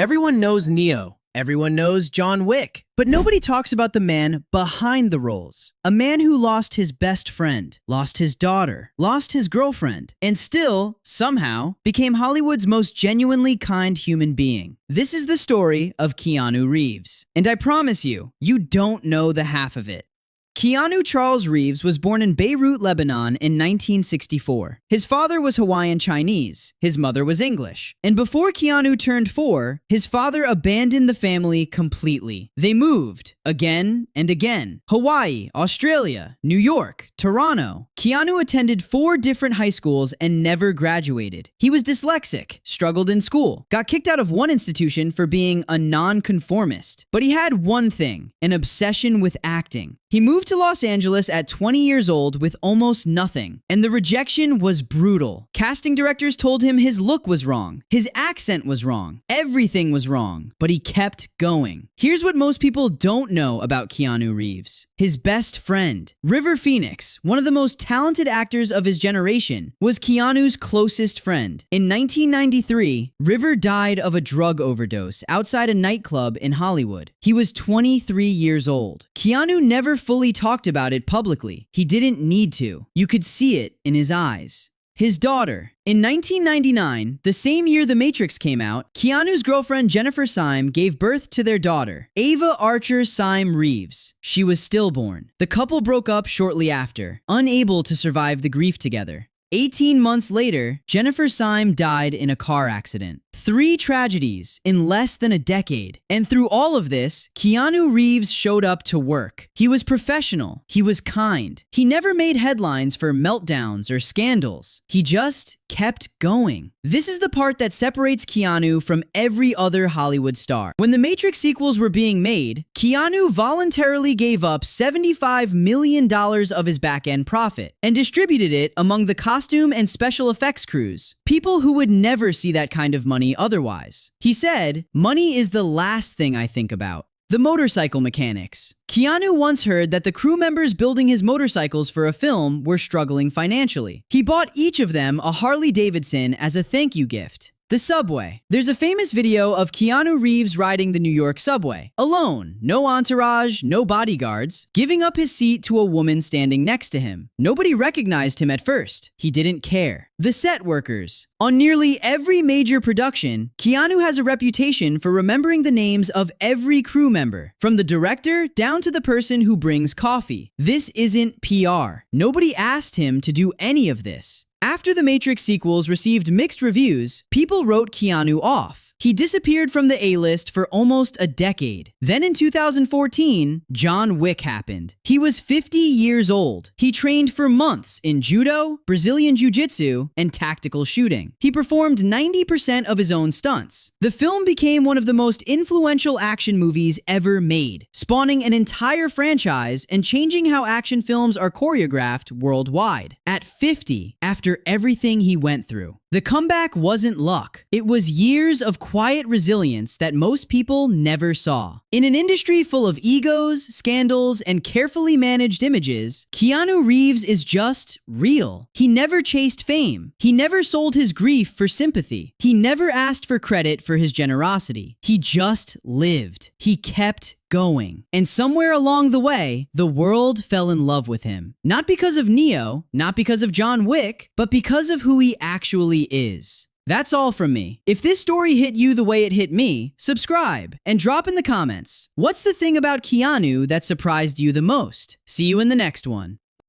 Everyone knows Neo. Everyone knows John Wick. But nobody talks about the man behind the roles. A man who lost his best friend, lost his daughter, lost his girlfriend, and still, somehow, became Hollywood's most genuinely kind human being. This is the story of Keanu Reeves. And I promise you, you don't know the half of it. Keanu Charles Reeves was born in Beirut, Lebanon in 1964. His father was Hawaiian Chinese, his mother was English. And before Keanu turned 4, his father abandoned the family completely. They moved, again and again. Hawaii, Australia, New York, Toronto. Keanu attended 4 different high schools and never graduated. He was dyslexic, struggled in school, got kicked out of one institution for being a nonconformist. But he had one thing, an obsession with acting. He moved to Los Angeles at 20 years old with almost nothing, and the rejection was brutal. Casting directors told him his look was wrong, his accent was wrong, everything was wrong, but he kept going. Here's what most people don't know about Keanu Reeves. His best friend, River Phoenix, one of the most talented actors of his generation, was Keanu's closest friend. In 1993, River died of a drug overdose outside a nightclub in Hollywood. He was 23 years old. Keanu never fully talked about it publicly. He didn't need to. You could see it in his eyes. His daughter. In 1999, the same year The Matrix came out, Keanu's girlfriend Jennifer Syme gave birth to their daughter, Ava Archer Syme Reeves. She was stillborn. The couple broke up shortly after, unable to survive the grief together. 18 months later, Jennifer Syme died in a car accident. 3 tragedies in less than a decade. And through all of this, Keanu Reeves showed up to work. He was professional. He was kind. He never made headlines for meltdowns or scandals. He just kept going. This is the part that separates Keanu from every other Hollywood star. When the Matrix sequels were being made, Keanu voluntarily gave up $75 million of his back-end profit and distributed it among the costume and special effects crews, people who would never see that kind of money otherwise. He said, "Money is the last thing I think about." The motorcycle mechanics. Keanu once heard that the crew members building his motorcycles for a film were struggling financially. He bought each of them a Harley Davidson as a thank you gift. The subway. There's a famous video of Keanu Reeves riding the New York subway, alone, no entourage, no bodyguards, giving up his seat to a woman standing next to him. Nobody recognized him at first. He didn't care. The set workers. On nearly every major production, Keanu has a reputation for remembering the names of every crew member, from the director down to the person who brings coffee. This isn't PR. Nobody asked him to do any of this. After the Matrix sequels received mixed reviews, people wrote Keanu off. He disappeared from the A-list for almost a decade. Then in 2014, John Wick happened. He was 50 years old. He trained for months in judo, Brazilian jiu-jitsu, and tactical shooting. He performed 90% of his own stunts. The film became one of the most influential action movies ever made, spawning an entire franchise and changing how action films are choreographed worldwide. At 50, after everything he went through. The comeback wasn't luck. It was years of quiet resilience that most people never saw. In an industry full of egos, scandals, and carefully managed images, Keanu Reeves is just real. He never chased fame. He never sold his grief for sympathy. He never asked for credit for his generosity. He just lived. He kept going. And somewhere along the way, the world fell in love with him. Not because of Neo, not because of John Wick, but because of who he actually is. That's all from me. If this story hit you the way it hit me, subscribe and drop in the comments. What's the thing about Keanu that surprised you the most? See you in the next one.